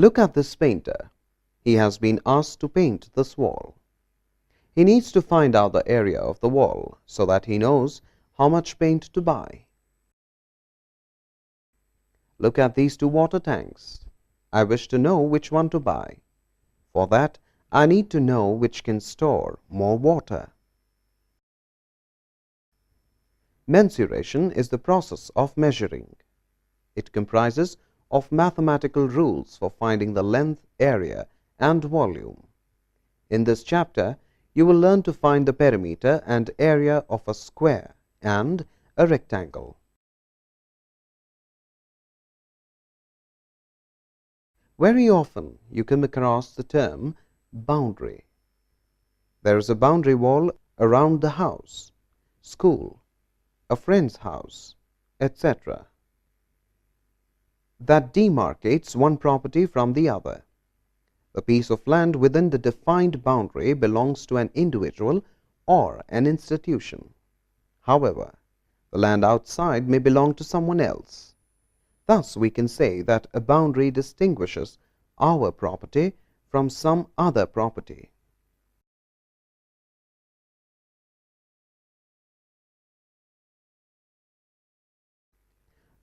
Look at this painter. He has been asked to paint this wall. He needs to find out the area of the wall so that he knows how much paint to buy. Look at these two water tanks. I wish to know which one to buy. For that, I need to know which can store more water. Mensuration is the process of measuring. It comprises of mathematical rules for finding the length, area, and volume. In this chapter, you will learn to find the perimeter and area of a square and a rectangle. Very often, you come across the term boundary. There is a boundary wall around the house, school, a friend's house, etc. that demarcates one property from the other. The piece of land within the defined boundary belongs to an individual or an institution. However, the land outside may belong to someone else. Thus, we can say that a boundary distinguishes our property from some other property.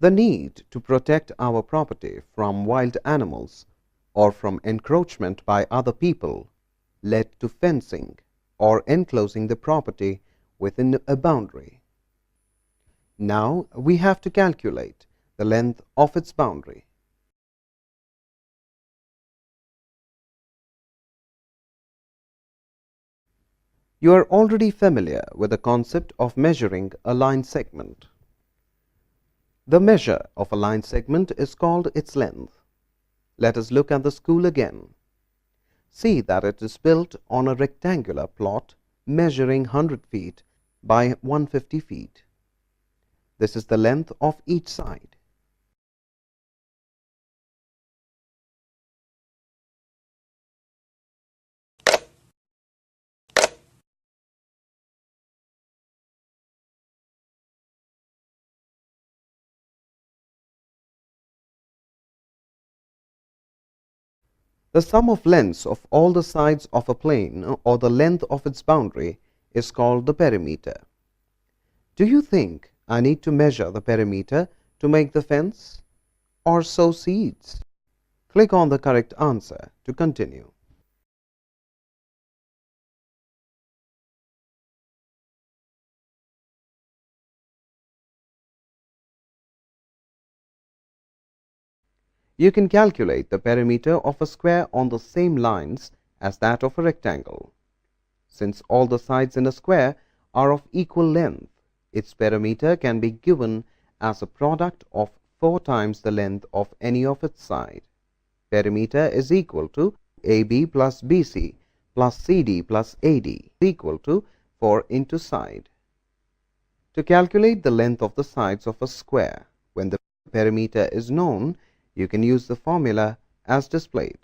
The need to protect our property from wild animals or from encroachment by other people led to fencing or enclosing the property within a boundary. Now we have to calculate the length of its boundary. You are already familiar with the concept of measuring a line segment. The measure of a line segment is called its length. Let us look at the school again. See that it is built on a rectangular plot measuring 100 feet by 150 feet. This is the length of each side. The sum of lengths of all the sides of a plane or the length of its boundary is called the perimeter. Do you think I need to measure the perimeter to make the fence or sow seeds? Click on the correct answer to continue. You can calculate the perimeter of a square on the same lines as that of a rectangle. Since all the sides in a square are of equal length, its perimeter can be given as a product of 4 times the length of any of its sides. Perimeter is equal to AB plus BC plus CD plus AD equal to 4 into side. To calculate the length of the sides of a square when the perimeter is known, you can use the formula as displayed.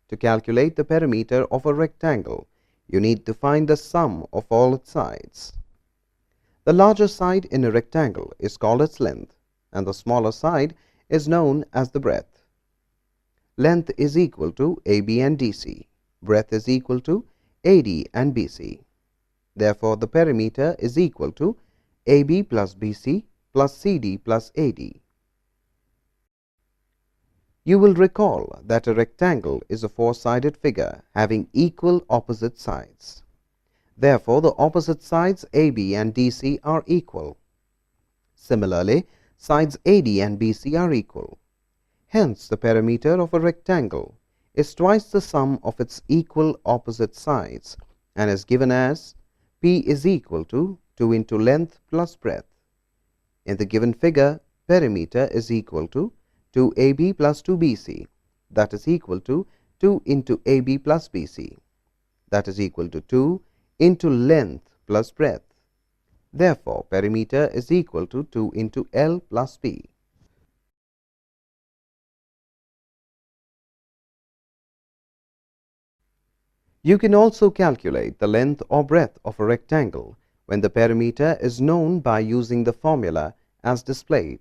To calculate the perimeter of a rectangle, you need to find the sum of all its sides. The larger side in a rectangle is called its length, and the smaller side is known as the breadth. Length is equal to AB and DC. Breadth is equal to AD and BC. Therefore, the perimeter is equal to AB plus BC plus CD plus AD. You will recall that a rectangle is a 4-sided figure having equal opposite sides. Therefore, the opposite sides AB and DC are equal. Similarly, sides AD and BC are equal. Hence, the perimeter of a rectangle is twice the sum of its equal opposite sides and is given as P is equal to 2 into length plus breadth. In the given figure, perimeter is equal to 2AB plus 2BC, that is equal to 2 into AB plus BC, that is equal to 2 into length plus breadth. Therefore, perimeter is equal to 2 into L plus P. You can also calculate the length or breadth of a rectangle when the perimeter is known by using the formula as displayed.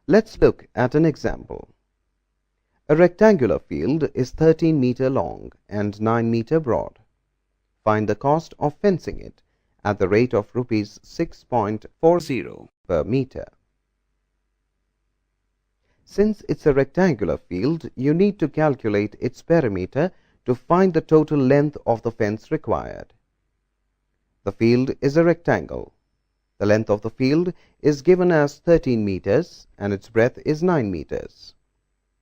Let's look at an example. A rectangular field is 13 meter long and 9 meter broad. Find the cost of fencing it at the rate of rupees 6.40 per meter. Since it's a rectangular field, you need to calculate its perimeter to find the total length of the fence required. The field is a rectangle. The length of the field is given as 13 meters and its breadth is 9 meters.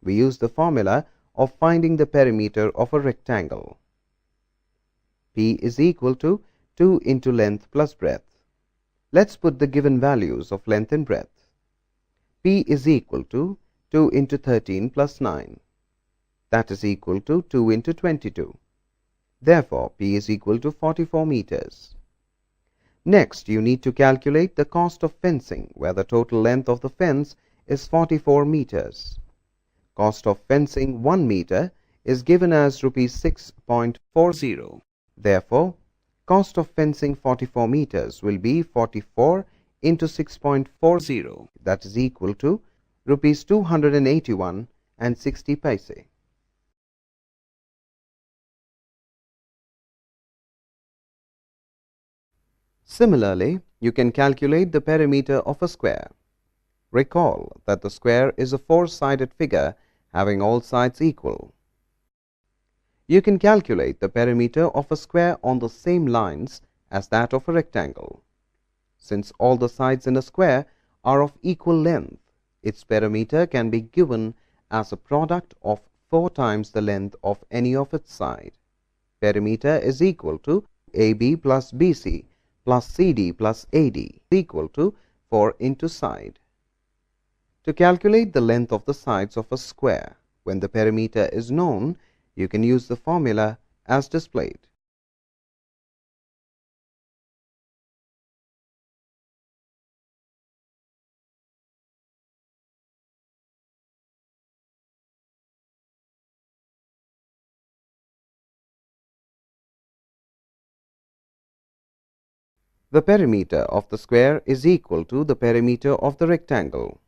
We use the formula of finding the perimeter of a rectangle. P is equal to 2 into length plus breadth. Let's put the given values of length and breadth. P is equal to 2 into 13 plus 9. That is equal to 2 into 22. Therefore, P is equal to 44 meters. Next, you need to calculate the cost of fencing, where the total length of the fence is 44 meters. Cost of fencing 1 meter is given as rupees 6.40. Therefore, cost of fencing 44 meters will be 44 into 6.40. That is equal to rupees 281 and 60 paise. Similarly, you can calculate the perimeter of a square. Recall that the square is a four-sided figure having all sides equal. You can calculate the perimeter of a square on the same lines as that of a rectangle. Since all the sides in a square are of equal length, its perimeter can be given as a product of 4 times the length of any of its sides. Perimeter is equal to AB plus BC plus CD plus AD equal to 4 into side. To calculate the length of the sides of a square when the perimeter is known, you can use the formula as displayed. The perimeter of the square is equal to the perimeter of the rectangle.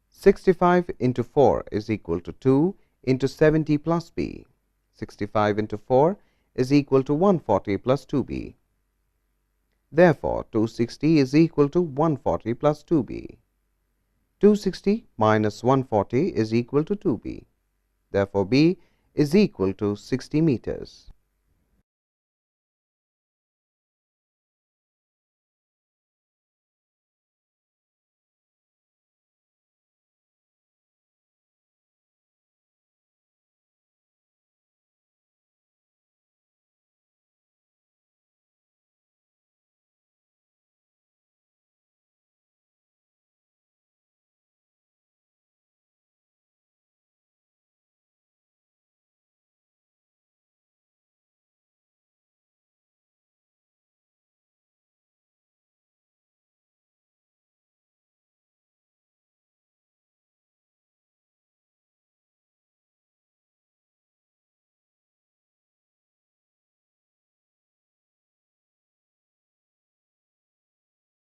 65 into 4 is equal to 2 into 70 plus b. 65 into 4 is equal to 140 plus 2b. Therefore, 260 is equal to 140 plus 2b. 260 minus 140 is equal to 2b. Therefore, b is equal to 60 meters.